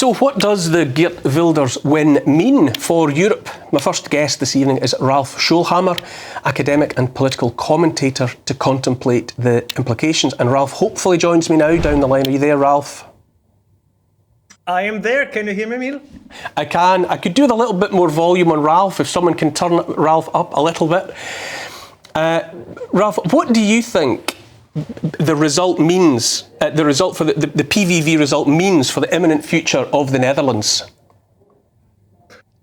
So what does the Geert Wilders win mean for Europe? My first guest this evening is Ralph Schoellhammer, academic and political commentator, to contemplate the implications. And Ralph hopefully joins me now down the line. Are you there, Ralph? I am there. Can you hear me, Emil? I can. I could do with a little bit more volume on Ralph, if someone can turn Ralph up a little bit. Ralph, what do you think the result means, the result for the PVV result means for the imminent future of the Netherlands?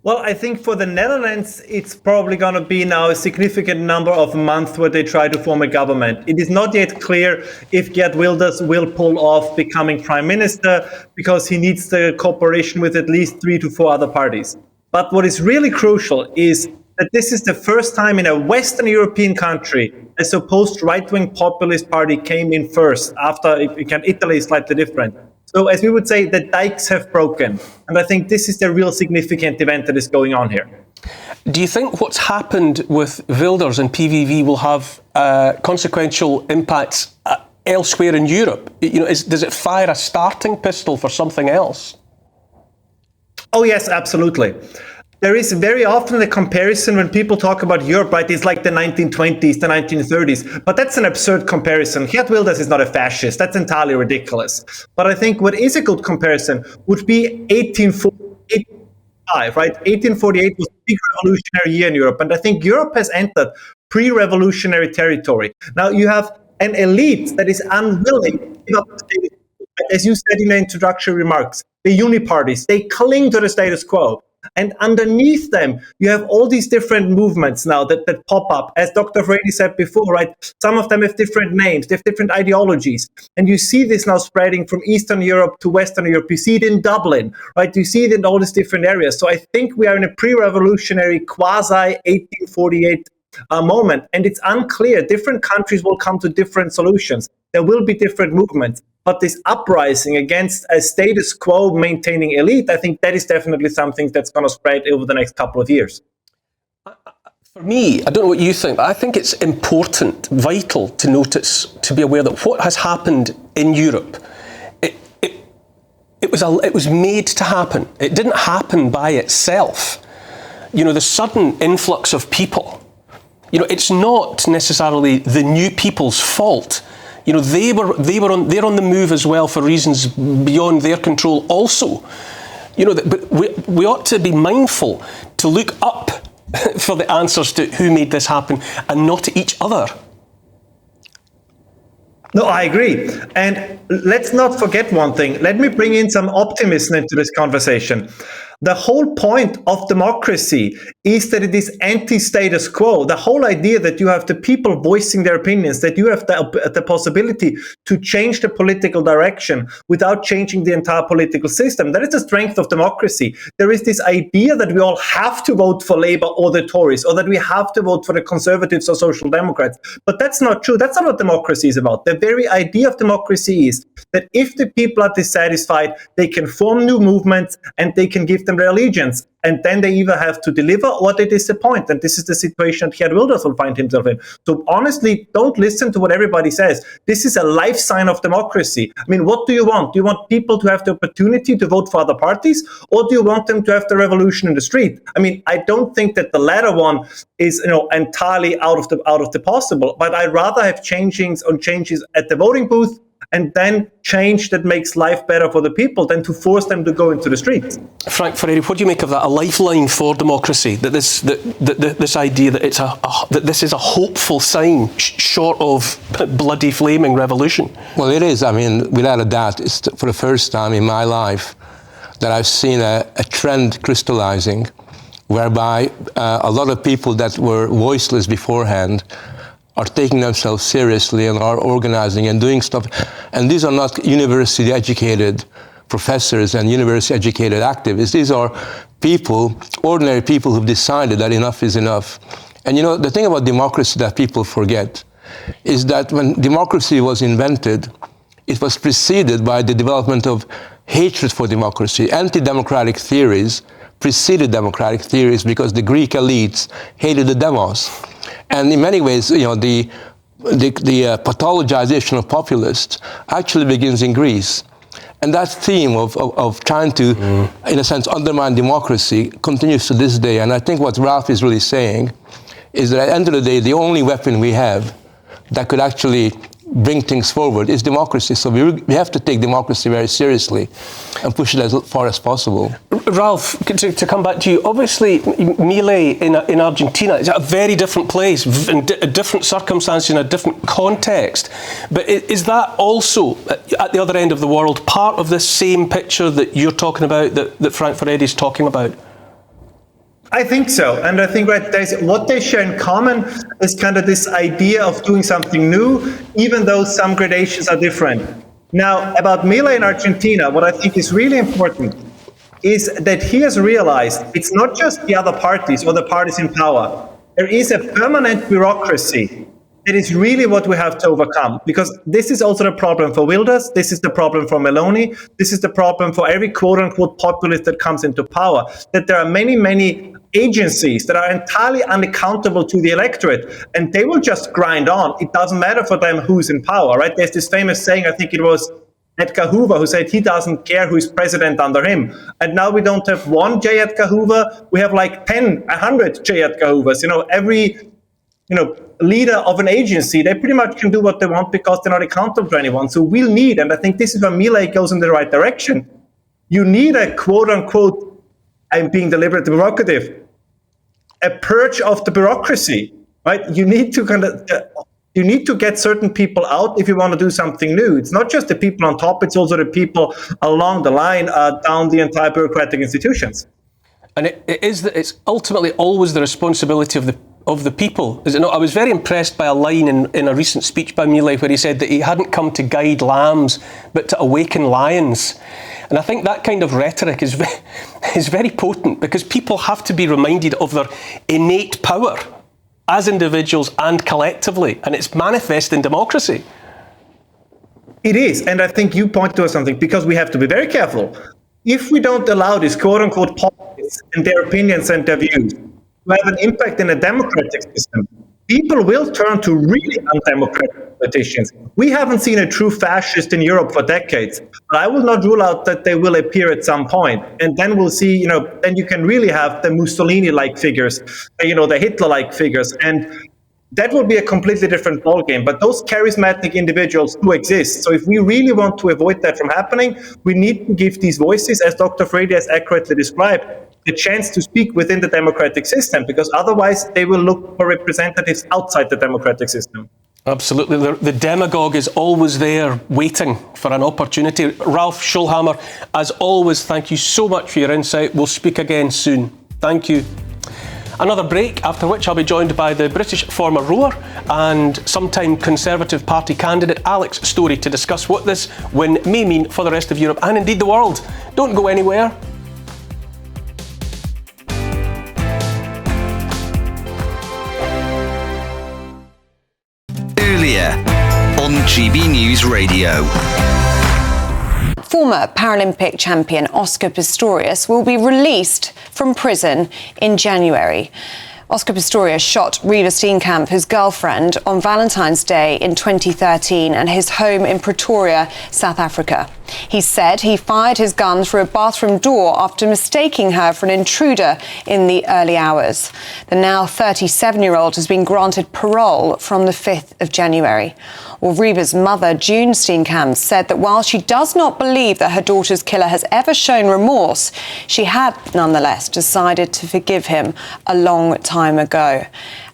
Well, I think for the Netherlands, it's probably going to be now a significant number of months where they try to form a government. It is not yet clear if Geert Wilders will pull off becoming prime minister, because he needs the cooperation with at least 3 to 4 other parties. But what is really crucial is that this is the first time in a Western European country a supposed right-wing populist party came in first. After Italy is slightly different. So as we would say, the dikes have broken. And I think this is the real significant event that is going on here. Do you think what's happened with Wilders and PVV will have consequential impacts elsewhere in Europe? Does it fire a starting pistol for something else? Oh, yes, absolutely. There is very often the comparison when people talk about Europe, right? It's like the 1920s, the 1930s. But that's an absurd comparison. Geert Wilders is not a fascist. That's entirely ridiculous. But I think what is a good comparison would be 1845, right? 1848 was a big revolutionary year in Europe. And I think Europe has entered pre-revolutionary territory. Now you have an elite that is unwilling to give up the status quo. As you said in the introductory remarks, the uniparties, they cling to the status quo. And underneath them, you have all these different movements now that pop up. As Dr. Frady said before, right? Some of them have different names, they have different ideologies. And you see this now spreading from Eastern Europe to Western Europe. You see it in Dublin, right? You see it in all these different areas. So I think we are in a pre-revolutionary, quasi-1848 moment. And it's unclear. Different countries will come to different solutions. There will be different movements. But this uprising against a status quo maintaining elite, I think that is definitely something that's going to spread over the next couple of years. For me, I don't know what you think, but I think it's important, vital to notice, to be aware that what has happened in Europe, it was made to happen. It didn't happen by itself. The sudden influx of people, it's not necessarily the new people's fault. They're on the move as well for reasons beyond their control also. But we ought to be mindful to look up for the answers to who made this happen and not to each other. No, I agree. And let's not forget one thing. Let me bring in some optimism into this conversation. The whole point of democracy is that it is anti-status quo. The whole idea that you have the people voicing their opinions, that you have the possibility to change the political direction without changing the entire political system. That is the strength of democracy. There is this idea that we all have to vote for Labour or the Tories, or that we have to vote for the Conservatives or Social Democrats. But that's not true. That's not what democracy is about. The very idea of democracy is that if the people are dissatisfied, they can form new movements and they can give them their allegiance. And then they either have to deliver or they disappoint. And this is the situation that Geert Wilders will find himself in. So honestly, don't listen to what everybody says. This is a life sign of democracy. I mean, what do you want? Do you want people to have the opportunity to vote for other parties? Or do you want them to have the revolution in the street? I mean, I don't think that the latter one is entirely out of the possible. But I'd rather have changes at the voting booth and then change that makes life better for the people than to force them to go into the streets. Frank Ferreri, what do you make of that? A lifeline for democracy? That this idea that that this is a hopeful sign, short of bloody flaming revolution. Well, it is. I mean, without a doubt, it's for the first time in my life that I've seen a trend crystallizing, whereby a lot of people that were voiceless beforehand are taking themselves seriously and are organizing and doing stuff. And these are not university-educated professors and university-educated activists. These are people, ordinary people who've decided that enough is enough. And the thing about democracy that people forget is that when democracy was invented, it was preceded by the development of hatred for democracy. Anti-democratic theories preceded democratic theories because the Greek elites hated the demos. And in many ways, the pathologization of populists actually begins in Greece. And that theme of trying to, in a sense, undermine democracy continues to this day. And I think what Ralph is really saying is that at the end of the day, the only weapon we have that could actually bring things forward is democracy. So we have to take democracy very seriously and push it as far as possible. Ralph, to come back to you, obviously Milei in Argentina is a very different place, in different circumstances, in a different context. But is that also, at the other end of the world, part of this same picture that you're talking about, that Frank Furedi is talking about? I think so. And I think what they share in common is kind of this idea of doing something new, even though some gradations are different. Now, about Milei in Argentina, what I think is really important is that he has realized it's not just the other parties or the parties in power. There is a permanent bureaucracy that is really what we have to overcome, because this is also the problem for Wilders, this is the problem for Meloni, this is the problem for every quote-unquote populist that comes into power, that there are many, many agencies that are entirely unaccountable to the electorate, and they will just grind on. It doesn't matter for them who's in power, right? There's this famous saying, I think it was Edgar Hoover, who said he doesn't care who's president under him. And now we don't have one J. Edgar Hoover, we have like 10, 100 J. Edgar Hoovers. Every leader of an agency, they pretty much can do what they want because they're not accountable to anyone. So we'll need, and I think this is where Milei goes in the right direction, you need a quote-unquote, I'm being deliberately provocative, a purge of the bureaucracy, right? You need to get certain people out if you want to do something new. It's not just the people on top, it's also the people along the line, down the entire bureaucratic institutions. And it's ultimately always the responsibility of the people, is it not? I was very impressed by a line in a recent speech by Milei where he said that he hadn't come to guide lambs, but to awaken lions. And I think that kind of rhetoric is very potent, because people have to be reminded of their innate power as individuals and collectively, and it's manifest in democracy. It is, and I think you point to something, because we have to be very careful. If we don't allow these quote-unquote populists and their opinions and their views to have an impact in a democratic system, people will turn to really undemocratic politicians. We haven't seen a true fascist in Europe for decades, but I will not rule out that they will appear at some point. And then we'll see, then you can really have the Mussolini-like figures, the Hitler-like figures. And that will be a completely different ballgame. But those charismatic individuals do exist. So if we really want to avoid that from happening, we need to give these voices, as Dr. Furedi has accurately described, the chance to speak within the democratic system, because otherwise they will look for representatives outside the democratic system. Absolutely. The demagogue is always there waiting for an opportunity. Ralph Schoellhammer, as always, thank you so much for your insight. We'll speak again soon. Thank you. Another break, after which I'll be joined by the British former rower and sometime Conservative Party candidate Alex Story to discuss what this win may mean for the rest of Europe and indeed the world. Don't go anywhere. Earlier on GB News Radio. Former Paralympic champion Oscar Pistorius will be released from prison in January. Oscar Pistorius shot Riva Steenkamp, his girlfriend, on Valentine's Day in 2013 at his home in Pretoria, South Africa. He said he fired his gun through a bathroom door after mistaking her for an intruder in the early hours. The now 37-year-old has been granted parole from the 5th of January. Well, Riva's mother, June Steenkamp, said that while she does not believe that her daughter's killer has ever shown remorse, she had nonetheless decided to forgive him a long time ago,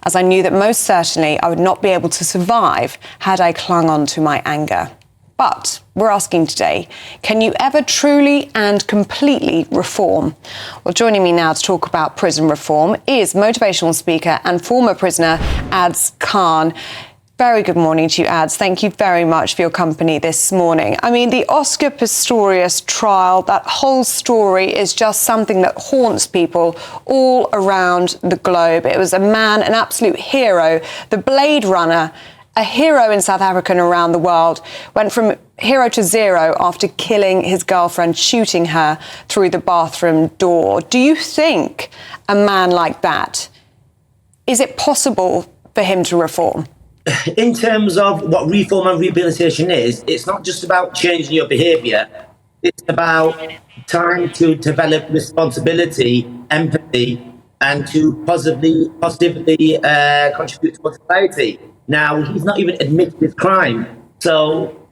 as I knew that most certainly I would not be able to survive had I clung on to my anger. But we're asking today, can you ever truly and completely reform? Well, joining me now to talk about prison reform is motivational speaker and former prisoner Ads Khan. Very good morning to you, Ads. Thank you very much for your company this morning. I mean, the Oscar Pistorius trial, that whole story is just something that haunts people all around the globe. It was a man, an absolute hero, the Blade Runner, a hero in South Africa and around the world, went from hero to zero after killing his girlfriend, shooting her through the bathroom door. Do you think a man like that, is it possible for him to reform? In terms of what reform and rehabilitation is, it's not just about changing your behaviour. about time to develop responsibility, empathy, and to positively contribute to society. Now, he's not even admitted his crime. So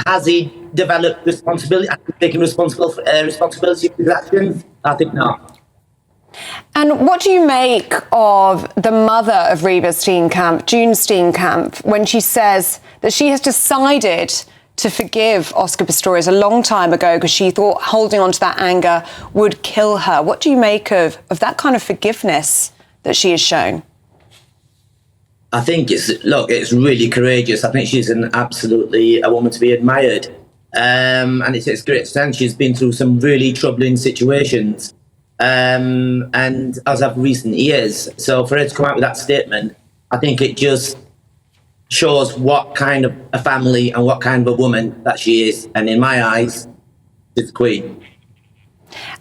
has he developed responsibility? Has he taken responsibility for his actions? I think not. And what do you make of the mother of Reba Steenkamp, June Steenkamp, when she says that she has decided to forgive Oscar Pistorius a long time ago because she thought holding on to that anger would kill her? What do you make of that kind of forgiveness that she has shown? I think it's really courageous. I think she's absolutely a woman to be admired. And it's a great extent. She's been through some really troubling situations. And as of recent years. So for her to come out with that statement, I think it just shows what kind of a family and what kind of a woman that she is. And in my eyes, she's the queen.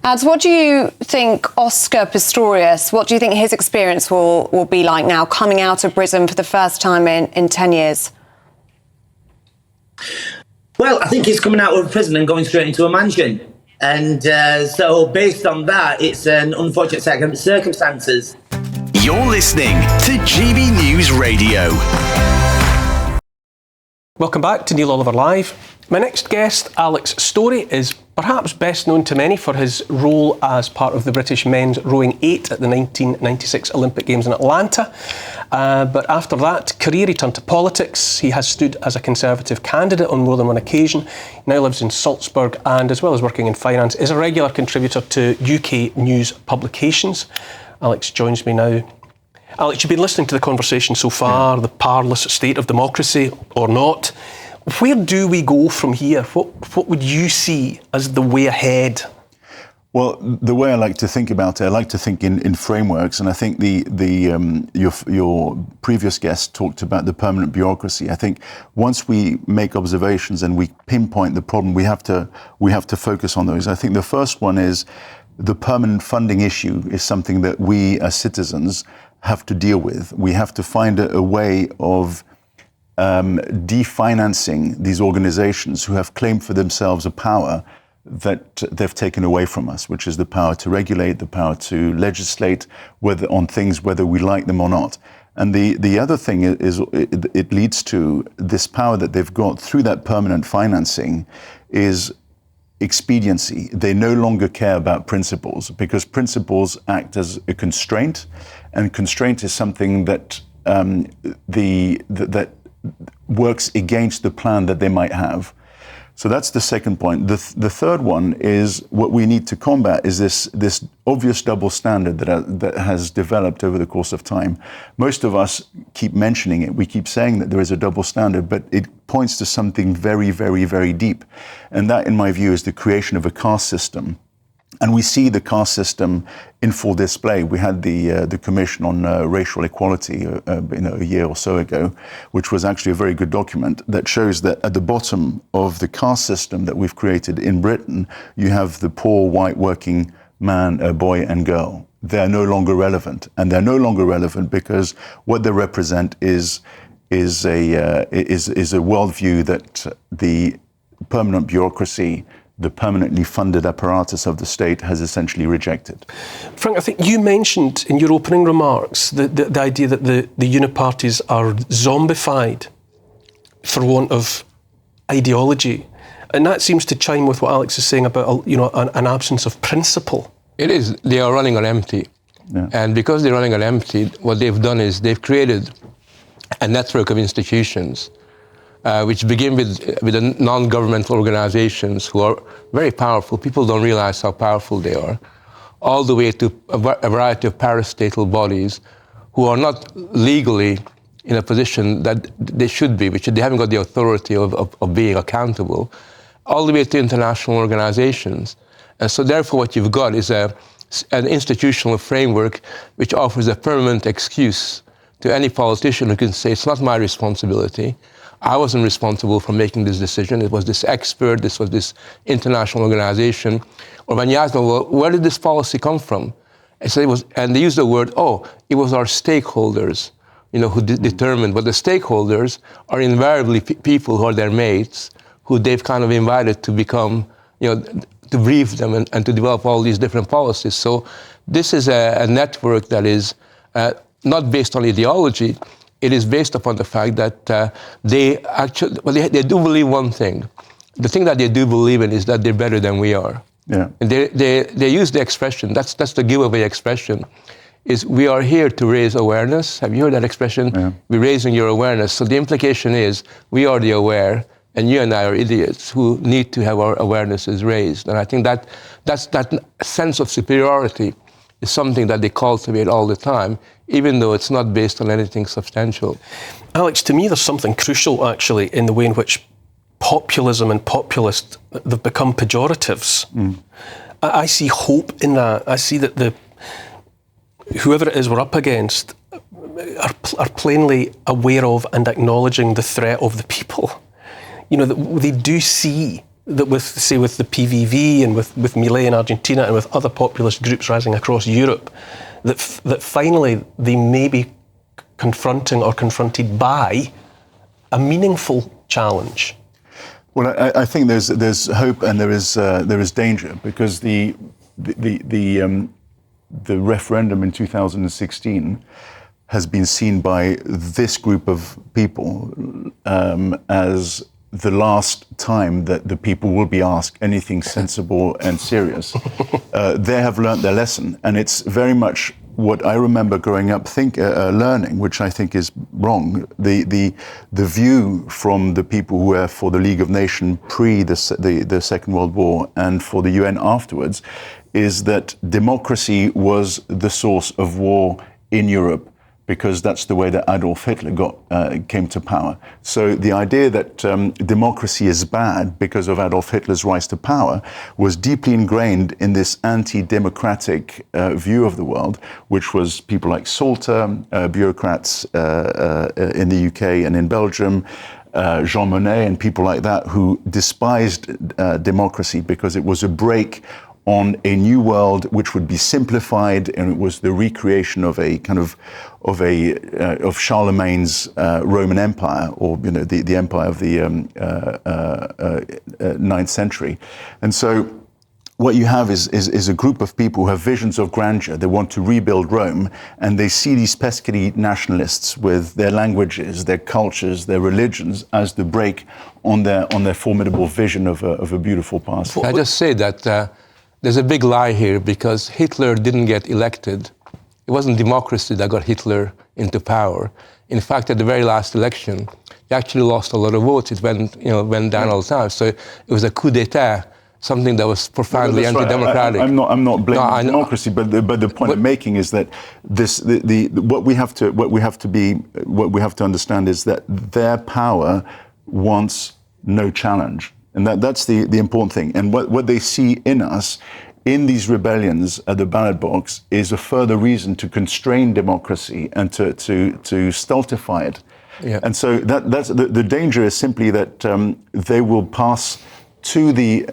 Ads, what do you think Oscar Pistorius, what do you think his experience will be like now, coming out of prison for the first time in 10 years? Well, I think he's coming out of prison and going straight into a mansion. And so based on that, it's an unfortunate set of circumstances. You're listening to GB News Radio. Welcome back to Neil Oliver Live. My next guest, Alex Storey, is perhaps best known to many for his role as part of the British men's rowing 8 at the 1996 Olympic Games in Atlanta. But after that career, he turned to politics. He has stood as a Conservative candidate on more than one occasion. He now lives in Salzburg and, as well as working in finance, is a regular contributor to UK news publications. Alex joins me now. Alex, you've been listening to the conversation so far, the powerless state of democracy or not. Where do we go from here? What would you see as the way ahead? Well, the way I like to think about it, I like to think in frameworks, and I think your previous guest talked about the permanent bureaucracy. I think once we make observations and we pinpoint the problem, we have to focus on those. I think the first one is the permanent funding issue is something that we as citizens have to deal with. We have to find a way of definancing these organizations who have claimed for themselves a power that they've taken away from us, which is the power to regulate, the power to legislate on things whether we like them or not. And the other thing is it leads to this power that they've got through that permanent financing is expediency. They no longer care about principles because principles act as a constraint, and constraint is something that that works against the plan that they might have. So that's the second point. The third one is what we need to combat is this obvious double standard that has developed over the course of time. Most of us keep mentioning it. We keep saying that there is a double standard, but it points to something very, very, very deep. And that, in my view, is the creation of a caste system. And we see the caste system in full display. We had the Commission on Racial Equality a year or so ago, which was actually a very good document that shows that at the bottom of the caste system that we've created in Britain, you have the poor white working man, boy and girl. They're no longer relevant, and they're no longer relevant because what they represent is a worldview that the permanent bureaucracy, the permanently funded apparatus of the state has essentially rejected. Frank, I think you mentioned in your opening remarks the idea that the uniparties are zombified for want of ideology. And that seems to chime with what Alex is saying about an absence of principle. It is. They are running on empty. Yeah. And because they're running on empty, what they've done is they've created a network of institutions which begin with the non-governmental organizations who are very powerful. People don't realize how powerful they are, all the way to a variety of parastatal bodies who are not legally in a position that they should be, which they haven't got the authority of being accountable, all the way to international organizations. And so therefore what you've got is an institutional framework which offers a permanent excuse to any politician who can say, it's not my responsibility. I wasn't responsible for making this decision. It was this expert, this was this international organization. Or when you ask them, well, where did this policy come from? And so and they use the word, it was our stakeholders, who determined. But the stakeholders are invariably people who are their mates, who they've kind of invited to become to brief them and to develop all these different policies. So this is a network that is not based on ideology. It is based upon the fact that they do believe one thing. The thing that they do believe in is that they're better than we are. Yeah. And they use the expression, that's the giveaway expression, is we are here to raise awareness. Have you heard that expression? Yeah. We're raising your awareness. So the implication is we are the aware, and you and I are idiots who need to have our awarenesses raised. And I think that sense of superiority is something that they cultivate all the time, even though it's not based on anything substantial. Alex, to me, there's something crucial, actually, in the way in which populism and populist, they've become pejoratives. I see hope in that. I see that whoever it is we're up against are plainly aware of and acknowledging the threat of the people. They do see that with the PVV and with Milei in Argentina and with other populist groups rising across Europe, that finally they may be confronted by a meaningful challenge. Well, I think there's hope and there is danger, because the referendum in 2016 has been seen by this group of people as the last time that the people will be asked anything sensible and serious. They have learnt their lesson, and it's very much what I remember growing up learning, which I think is wrong. The view from the people who were for the League of Nations pre the Second World War and for the UN afterwards is that democracy was the source of war in Europe, because that's the way that Adolf Hitler came to power. So the idea that democracy is bad because of Adolf Hitler's rise to power was deeply ingrained in this anti-democratic view of the world, which was people like Salter, bureaucrats in the UK and in Belgium, Jean Monnet and people like that, who despised democracy because it was a break on a new world which would be simplified, and it was the recreation of a kind of Charlemagne's Roman Empire, or the empire of the 9th century. And so what you have is a group of people who have visions of grandeur. They want to rebuild Rome, and they see these pesky nationalists with their languages, their cultures, their religions as the break on their formidable vision of a beautiful past. I just say that there's a big lie here, because Hitler didn't get elected. It wasn't democracy that got Hitler into power. In fact, at the very last election, he actually lost a lot of votes. It went down all the time. So it was a coup d'état, something that was profoundly anti-democratic. Right. I'm not blaming democracy, but the point I'm making is that what we have to understand is that their power wants no challenge. And that's the important thing. And what they see in us, in these rebellions at the ballot box, is a further reason to constrain democracy and to stultify it. Yeah. And so that's the danger is simply that they will pass to the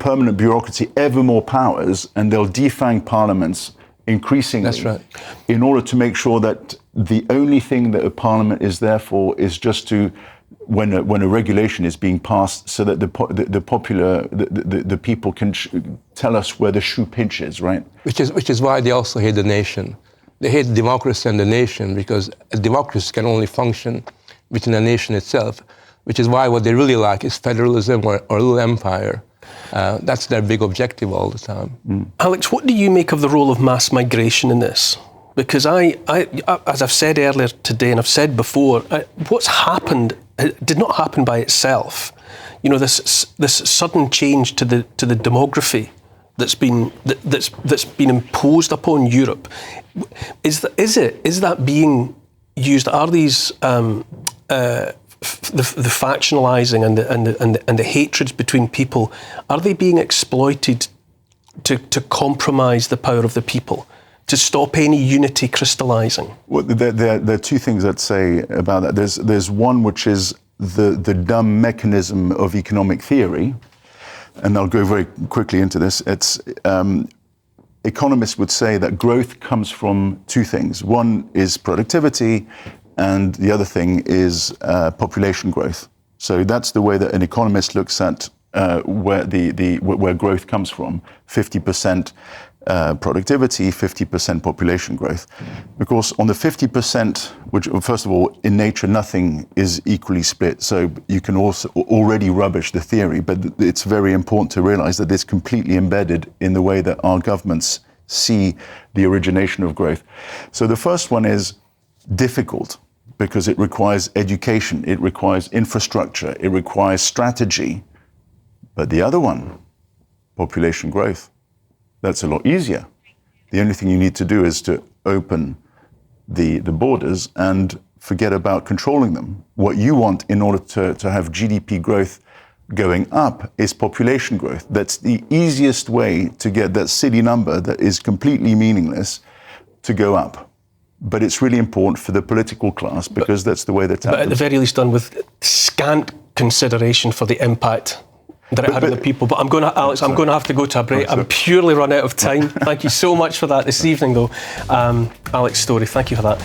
permanent bureaucracy ever more powers, and they'll defang parliaments increasingly. That's right. In order to make sure that the only thing that a parliament is there for is just to, when a regulation is being passed, so that the people can tell us where the shoe pinches, right? Which is why they also hate the nation. They hate democracy and the nation, because a democracy can only function within a nation itself. Which is why what they really like is federalism or a little empire. That's their big objective all the time. Alex, what do you make of the role of mass migration in this? Because I as I've said earlier today, and I've said before, what's happened did not happen by itself. This sudden change to the demography that's been imposed upon Europe. Is that being used? Are these the factionalizing and the hatreds between people, are they being exploited to compromise the power of the people, to stop any unity crystallizing? Well, there are two things I'd say about that. There's one which is the dumb mechanism of economic theory, and I'll go very quickly into this. It's economists would say that growth comes from two things. One is productivity, and the other thing is population growth. So that's the way that an economist looks at where growth comes from. 50% productivity, 50% population growth. Because on the 50%, which first of all, in nature, nothing is equally split. So you can also already rubbish the theory, but it's very important to realize that it's completely embedded in the way that our governments see the origination of growth. So the first one is difficult because it requires education, it requires infrastructure, it requires strategy. But the other one, population growth, that's a lot easier. The only thing you need to do is to open the borders and forget about controlling them. What you want in order to have GDP growth going up is population growth. That's the easiest way to get that silly number that is completely meaningless to go up. But it's really important for the political class because that's the way they tap. But at the very least done with scant consideration for the impact that it had on the people. But I'm going to, Alex, I'm going to have to go to a break. I'm purely run out of time. Thank you so much for that this evening, though. Alex Storey, thank you for that.